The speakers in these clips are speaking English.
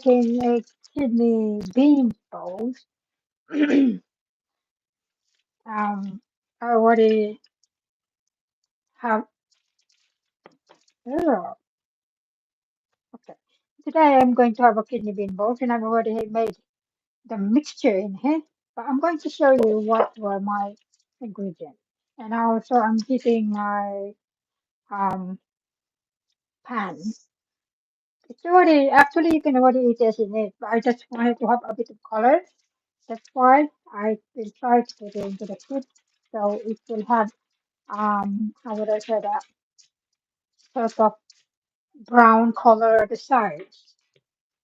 making a kidney bean bowl. I already have. Oh, okay. Today I'm going to have a kidney bean bowl, and I've already made the mixture in here. But I'm going to show you what were my ingredients. And also I'm heating my um pan. It's already actually you can already eat this in it, but I just wanted to have a bit of color. That's why I will try to put it into the food so it will have how would I say that sort of brown color at the sides.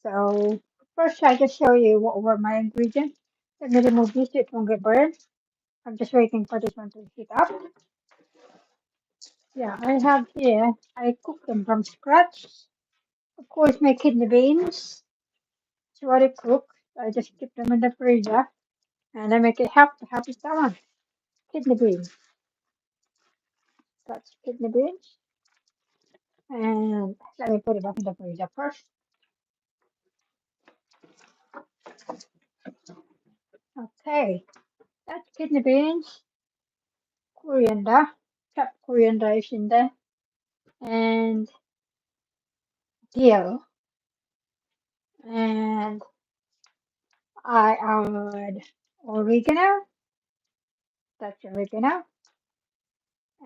So first I just show you what were my ingredients. Let me remove this so it won't get burned. I'm just waiting for this one to heat up. Yeah, I have here I cook them from scratch. Of course my kidney beans. It's already cooked. I just keep them in the freezer and I make it half is that one. Kidney beans. That's kidney beans. And let me put it back in the freezer first. Okay, that's kidney beans, coriander, chopped coriander is in there, and dill. And I add oregano, that's oregano,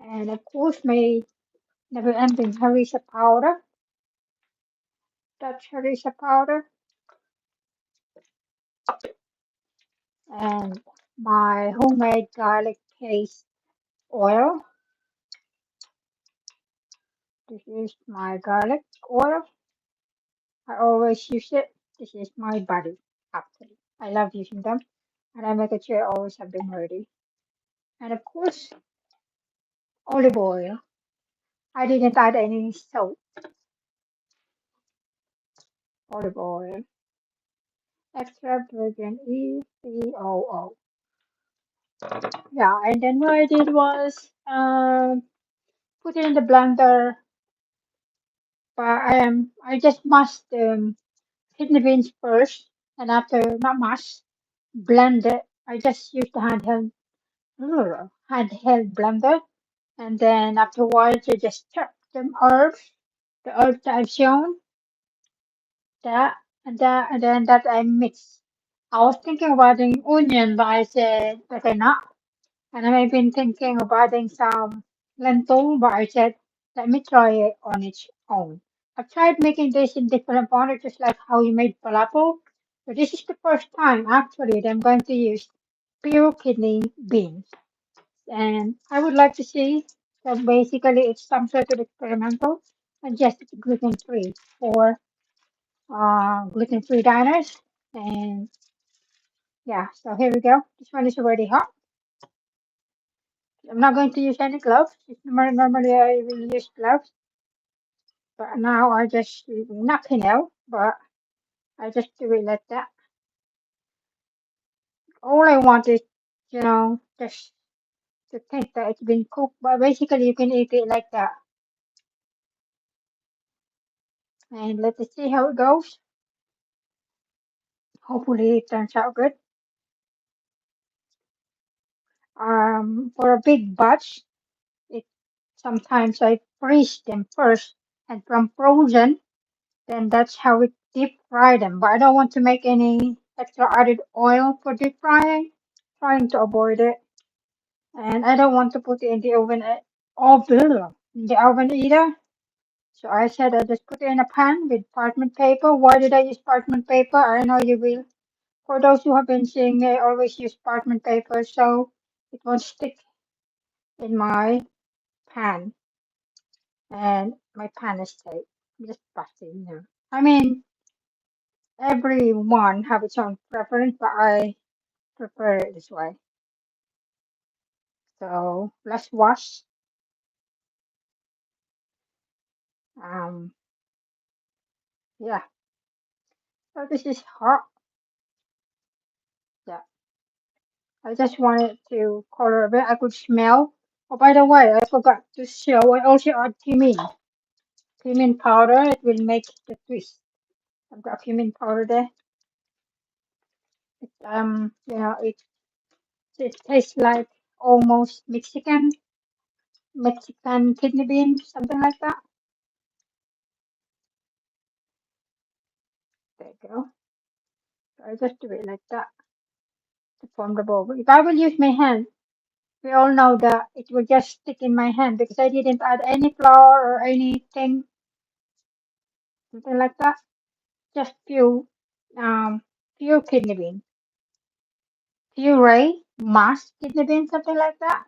and of course my never ending harissa powder, that's harissa powder, and my homemade garlic paste oil. This is my garlic oil. I always use it. This is my body, actually. I love using them, and I make sure I always have them ready. And of course, olive oil. I didn't add any salt. Olive oil. Extra virgin EVOO. Yeah, and then what I did was put it in the blender. But I just mashed kidney beans first, and after not mash, blend it. I just used the handheld blender. And then afterwards, you just chop the herbs that I've shown, that and then that I mix. I was thinking about adding onion, but I said better not. And I've been thinking of adding some lentil, but I said let me try it on its own. I've tried making this in different quantities, just like how you made falafel. But this is the first time actually that I'm going to use pure kidney beans. And I would like to see. So basically, it's some sort of experimental and just gluten free for gluten free diners. And yeah, so here we go. This one is already hot. I'm not going to use any gloves. Normally, I will use gloves, but now I just not but I just do it like that. All I want is, just to think that it's been cooked, but basically you can eat it like that. And let's see how it goes. Hopefully it turns out good. For a big batch, it sometimes I freeze them first, and from frozen, then that's how we deep fry them. But I don't want to make any extra added oil for deep frying, trying to avoid it. And I don't want to put it in the oven, in the oven either. So I said I just put it in a pan with parchment paper. Why did I use parchment paper? I know you will. For those who have been seeing me, I always use parchment paper so it won't stick in my pan, and my pan is safe. Just busting. I mean, everyone have its own preference, but I prefer it this way. So let's wash. Um, yeah. So this is hot. Yeah. I just wanted to color a bit. I could smell. Oh, by the way, I forgot to show. I also add cumin powder. It will make the twist. I've got cumin powder there. It tastes like almost Mexican kidney bean, something like that. There you go. So I just do it like that to form the bowl. If I will use my hand, we all know that it will just stick in my hand because I didn't add any flour or anything, something like that. Just um, few kidney beans, puree, mashed kidney beans, something like that.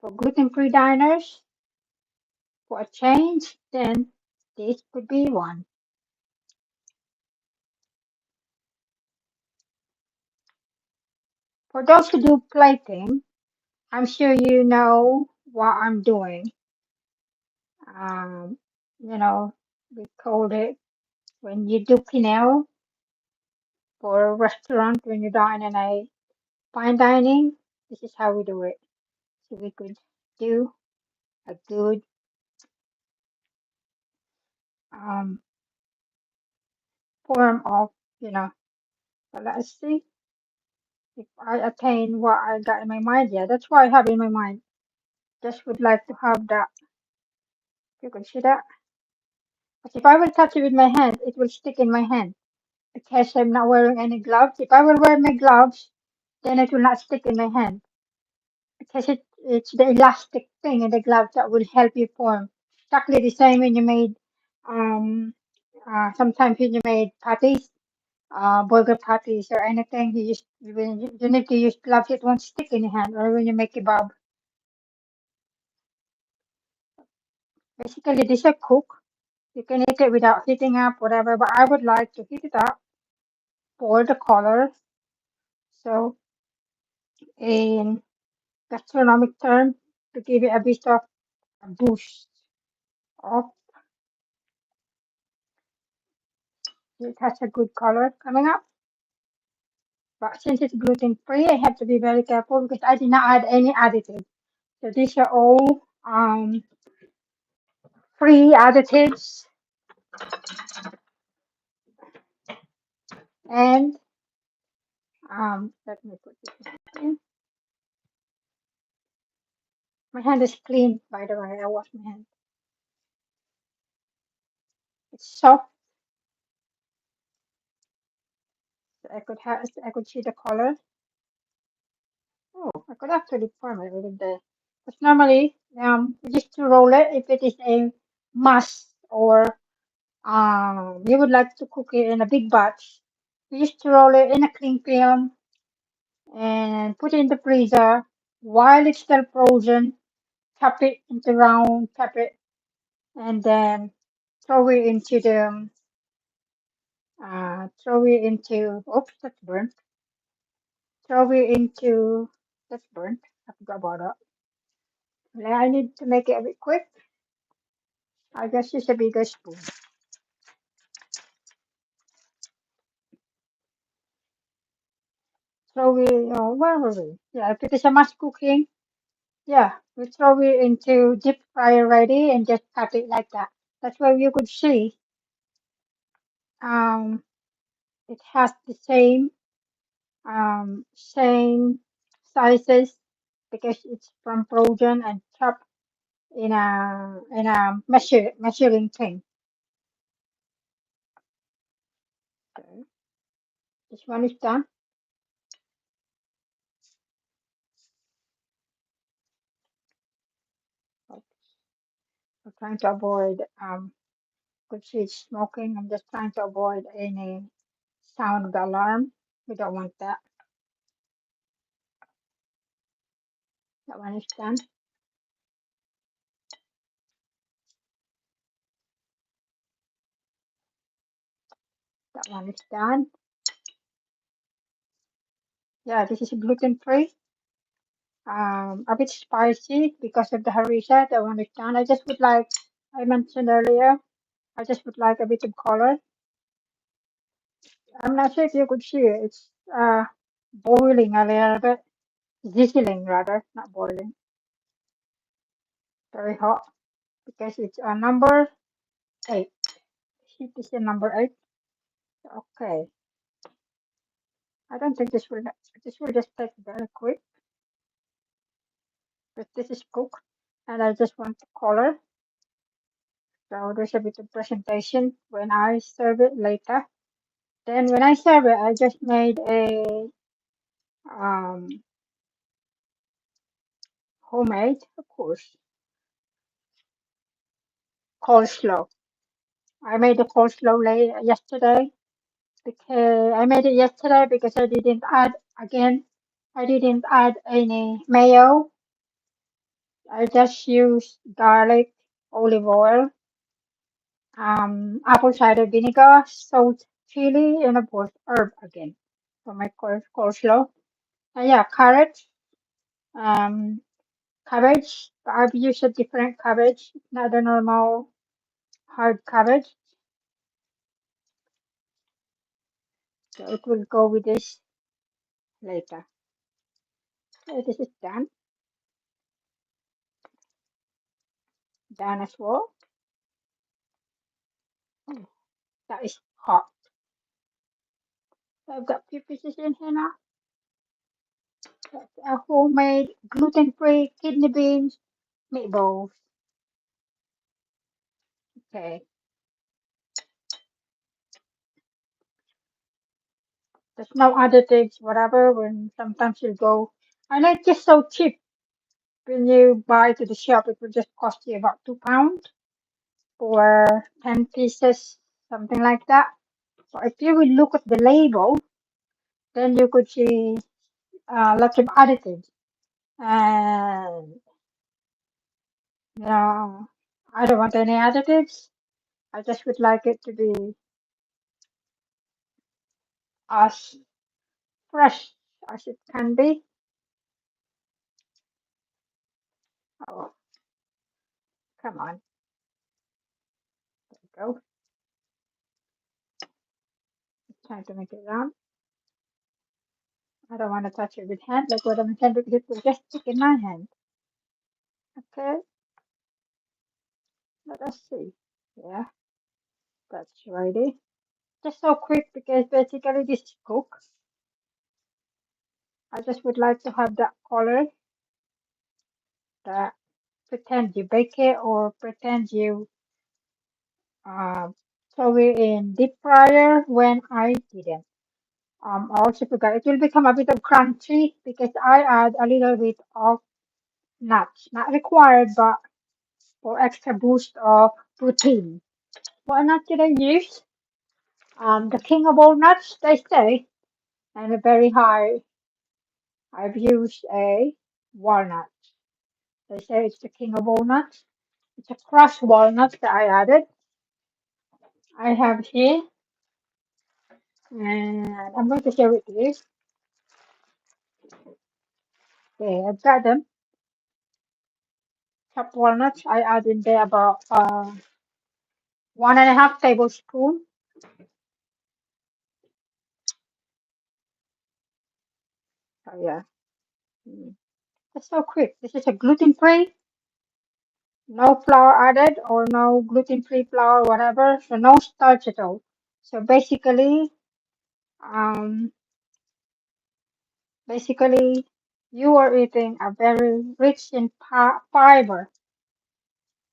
For gluten-free diners, for a change, then this could be one. For those who do plating, I'm sure you know what I'm doing. Um, you know, we called it when you do Pinel for a restaurant, when you dine in a fine dining, this is how we do it. So we could do a good um, form of, you know, so let's see if I attain what I got in my mind. Yeah, that's what I have in my mind. Just would like to have that. You can see that. But if I will touch it with my hand, it will stick in my hand because I'm not wearing any gloves. If I will wear my gloves, then it will not stick in my hand because it's the elastic thing in the gloves that will help you form. Exactly the same when you made um sometimes when you made patties, burger patties or anything, you need to use gloves. It won't stick in your hand. Or when you make kebab, basically this is a cook. You can eat it without heating up, whatever. But I would like to heat it up for the color. So in gastronomic term, to give it a bit of a boost of it has a good color coming up. But since it's gluten free, I have to be very careful because I did not add any additive. So these are all free additives, and let me put this in. My hand is clean, by the way. I wash my hand. It's soft. So I could see the color. Oh, I could actually form it with the. Because normally, just to roll it, if it is a mass or you would like to cook it in a big batch, you just roll it in a cling film and put it in the freezer while it's still frozen. Chop it into round, chop it, and then throw it into the throw it into. Oops, that's burnt. Throw it into. That's burnt. I forgot about that. Now I need to make it a bit quick. I guess use a bigger spoon. Throw it. Where were we? Yeah, if it is a mass cooking, yeah, we throw it into deep fryer ready and just cut it like that. That's why you could see um, it has the same sizes because it's from frozen and chopped in a measuring thing. Okay, this one is done. I'm trying to avoid could see it's smoking. I'm just trying to avoid any sound of the alarm. We don't want that. That one is done. That one is done. Yeah, this is gluten free. A bit spicy because of the harissa. That one is done. I just would like, I mentioned earlier, I just would like a bit of color. I'm not sure if you could see it. It's boiling a little bit, sizzling rather, not boiling. Very hot because it's number 8. This is number 8. Okay. I don't think this will just take very quick, but this is cooked, and I just want the color. So there's a bit of presentation when I serve it later. Then when I serve it, I just made a um, homemade, of course, coleslaw. I made the coleslaw yesterday because I made it yesterday because I didn't add again. I didn't add any mayo. I just used garlic, olive oil, apple cider vinegar, salt, chili, and of course herb again for my coleslaw. And yeah, carrot, um, cabbage. I've used a different cabbage, not the normal hard cabbage. So it will go with this later. So this is done as well. Oh, that is hot. So I've got few pieces in here now. That's a homemade gluten-free kidney beans meatballs. Okay, there's no additives, whatever. When sometimes you go, I know it's just so cheap. When you buy to the shop, it will just cost you about £2 for 10 pieces, something like that. So if you will look at the label, then you could see lots of additives. And I don't want any additives. I just would like it to be as fresh as it can be. Oh, come on, there we go. Trying to make it round. I don't want to touch it with hand like what I'm intending because it will just stick in my hand. Okay, let us see. Yeah, that's ready. Just so quick because basically this is cooked. I just would like to have that color that pretend you bake it or pretend you uh, throw it in deep fryer when I didn't. I also forgot it will become a bit of crunchy because I add a little bit of nuts, not required, but for extra boost of protein. What nut did I use? The king of all nuts, they say, and a very high. I've used a walnut. They say it's the king of all nuts. It's a crushed walnut that I added. I have here, and I'm going to share with you. Okay, I've got them. Chopped walnuts. I add in there about 1.5 tablespoon. Oh yeah, mm, that's so quick. This is a gluten-free, no flour added or no gluten-free flour, whatever. So no starch at all. So um, basically, you are eating a very rich in fiber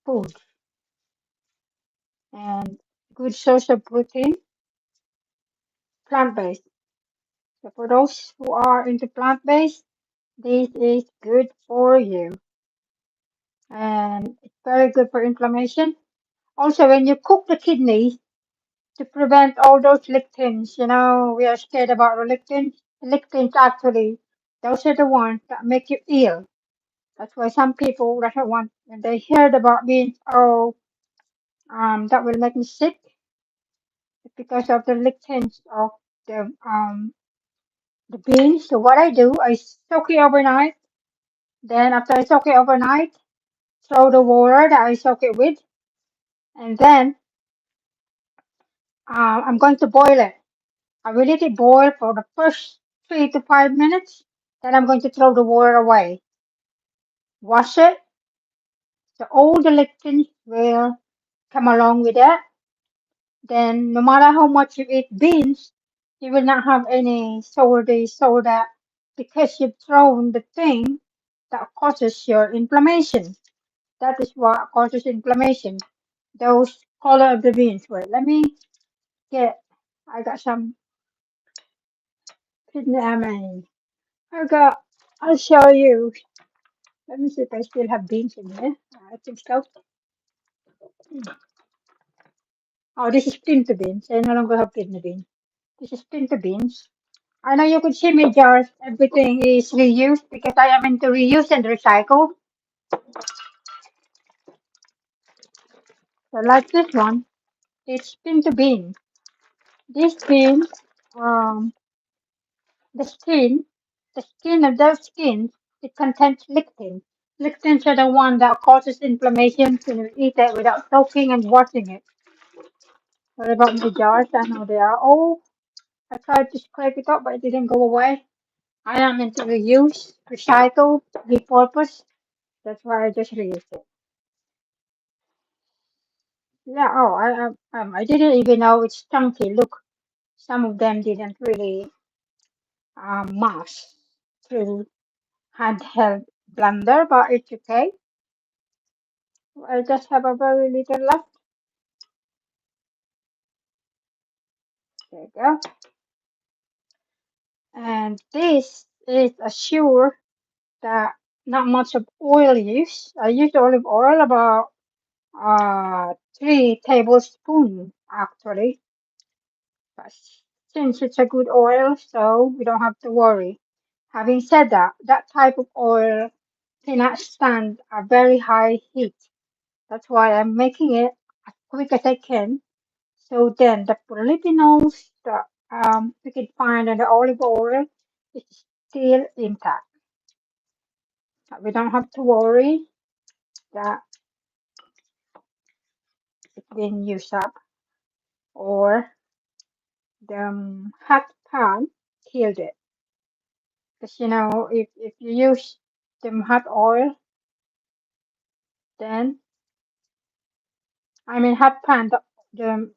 food and good source of protein, plant-based. So for those who are into plant-based, this is good for you and it's very good for inflammation. Also, when you cook the kidneys to prevent all those lectins, we are scared about the lectins. Lectins actually, those are the ones that make you ill. That's why some people doesn't want when they heard about being that will make me sick because of the lectins of the beans. So what I do, I soak it overnight. Then after I soak it overnight, throw the water that I soak it with, and then I'm going to boil it. I will let it boil for the first 3 to 5 minutes. Then I'm going to throw the water away. Wash it. So all the lectins will come along with that. then no matter how much you eat beans, you will not have any soda because you've thrown the thing that causes your inflammation. That is what causes inflammation. Those color of the beans. Wait, let me get. I got some kidney. I got. I'll show you. Let me see if I still have beans in here. I think so. Oh, this is pinto beans. I no longer have kidney beans. This is pinto beans. I know you could see me jars. Everything is reused because I am into reuse and recycle. So like this one, it's pinto bean. This bean, um, the skin, the skin of those skins, it contains lectin. Lectins are the one that causes inflammation when you eat it without soaking and washing it. What about my jars? I know they are all. I tried to scrape it up, but it didn't go away. I am into reuse, recycle, repurpose. That's why I just reuse it. Yeah. Oh, I didn't even know it's chunky. Look, some of them didn't really mash through handheld blender, but it's okay. I just have a very little left. There you go. And this is assure that not much of oil use. I use olive oil about 3 tablespoons actually. But since it's a good oil, so we don't have to worry. Having said that, that type of oil cannot stand a very high heat. That's why I'm making it as quick as I can. So then the polyphenols that we can find in the olive oil is still intact. We don't have to worry that it's been used up or the hot pan killed it. Because if you use the hot oil, then hot pan, the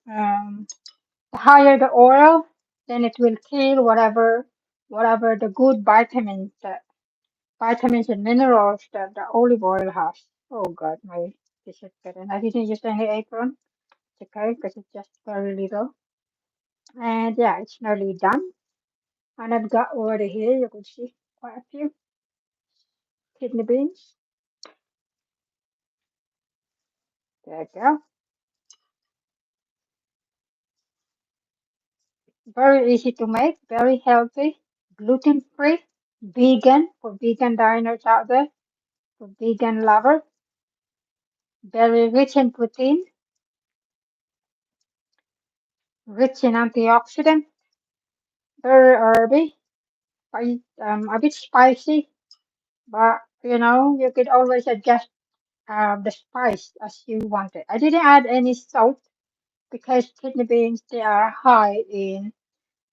higher the oil, then it will kill whatever the good vitamins and minerals that the olive oil has. Oh God, my this is good. And I didn't use any apron. It's okay because it's just very little. And yeah, it's nearly done. And I've got over here, you can see quite a few kidney beans. There you go. Very easy to make, very healthy, gluten free, vegan for vegan diners out there, for vegan lover. Very rich in protein, rich in antioxidant, very herby, a bit spicy, but you could always adjust the spice as you want it. I didn't add any salt because kidney beans they are high in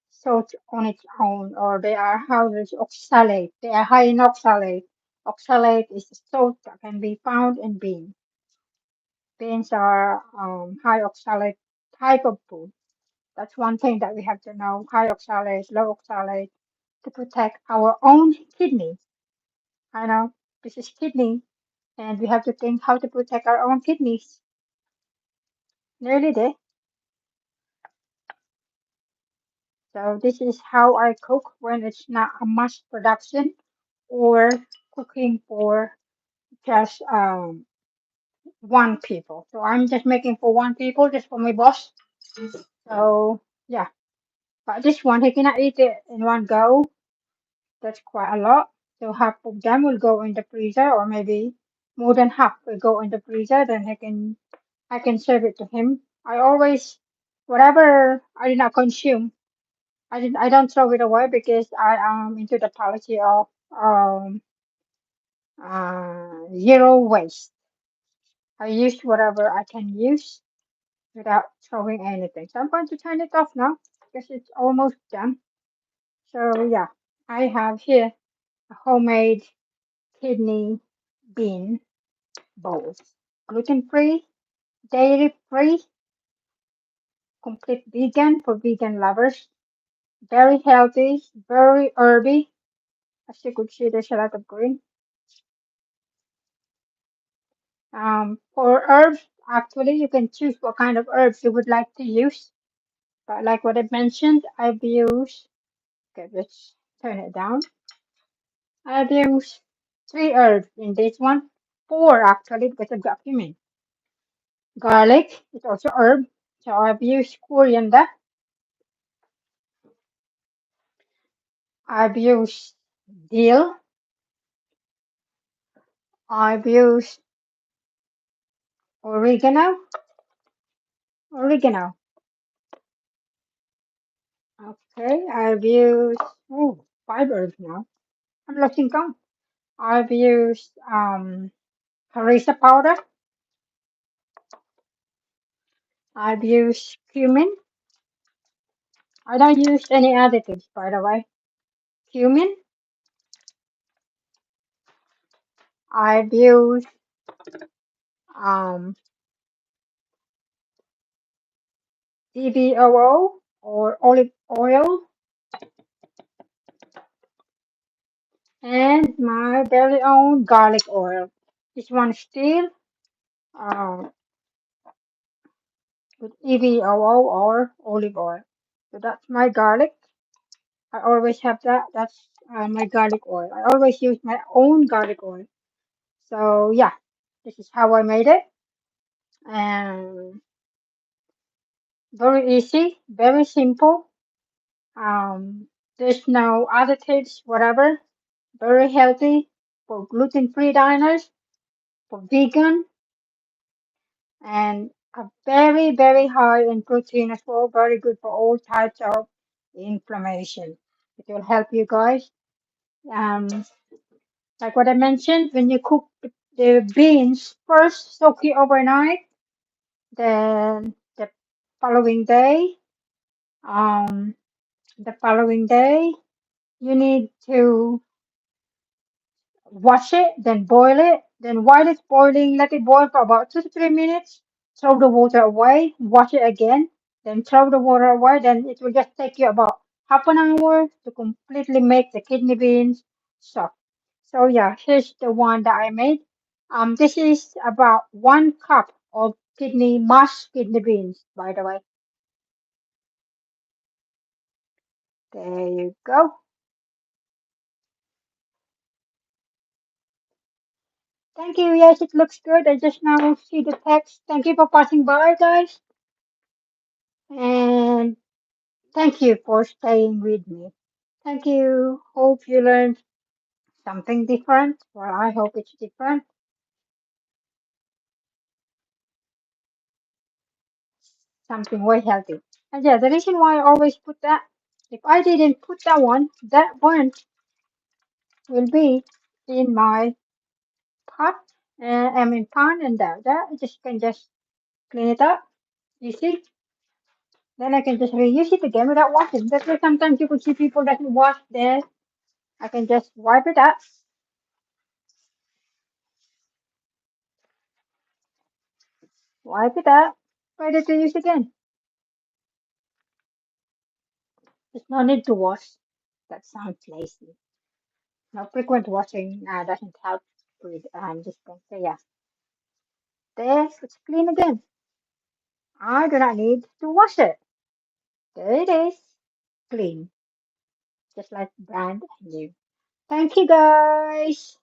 salt on its own, or they are high in oxalate. They are high in oxalate. Oxalate is a salt that can be found in beans. Beans are high oxalate type of food. That's one thing that we have to know. High oxalate, low oxalate to protect our own kidney. I know this is kidney, and we have to think how to protect our own kidneys. Nearly there. So this is how I cook when it's not a mass production or cooking for just one people. So I'm just making for one people, just for my boss. So yeah, but this one he cannot eat it in one go. That's quite a lot. So half of them will go in the freezer, or maybe more than half will go in the freezer. Then I can serve it to him. I always whatever I did not consume, I don't throw it away because I am into the policy of zero waste. I use whatever I can use without throwing anything. So I'm going to turn it off now because it's almost done. So yeah, I have here a homemade kidney bean bowls. Gluten free, dairy free, complete vegan for vegan lovers. Very healthy, very herby. As you could see, there's a lot of green. For herbs, actually, you can choose what kind of herbs you would like to use. But like what I mentioned, I've used, okay, let's turn it down. I've used three herbs in this one. Four actually, because I've got cumin. Garlic is also herb. So I've used coriander. I've used dill. I've used oregano. Oregano. Okay, I've used five herbs now. I'm losing count. I've used harissa powder. I've used cumin. I don't use any additives, by the way. Cumin. I've used um, EVOO or olive oil and my very own garlic oil. This one still uh, with EVOO or olive oil. So that's my garlic. I always have that. That's my garlic oil. I always use my own garlic oil. So yeah, this is how I made it. And very easy, very simple. There's no additives, whatever. Very healthy for gluten-free diners, for vegan, and very, very high in protein as well. Very good for all types of inflammation. It will help you guys. Um, like what I mentioned, when you cook the beans first, soak it overnight, then following day, um, the following day, you need to wash it, then boil it. Then while it's boiling, let it boil for about 2 to 3 minutes. Throw the water away, wash it again, then throw the water away. Then it will just take you about half an hour to completely make the kidney beans soft. So yeah, here's the one that I made. This is about 1 cup of mashed kidney beans, by the way. There you go. Thank you. Yes, it looks good. I just now see the text. Thank you for passing by, guys. And thank you for staying with me. Thank you. Hope you learned something different. Well, I hope it's different. Something very healthy. And yeah, the reason why I always put that, if I didn't put that one will be in my pot. I mean pan and that I just can just clean it up. You see? Then I can just reuse it again without washing. That's why sometimes you could see people that wash there. I can just wipe it up, wipe it up, ready to use again. There's no need to wash. That sounds lazy. No frequent washing doesn't help with this thing. So yeah, there it's clean again. I do not need to wash it. There it is, clean, just like brand new. Thank you guys.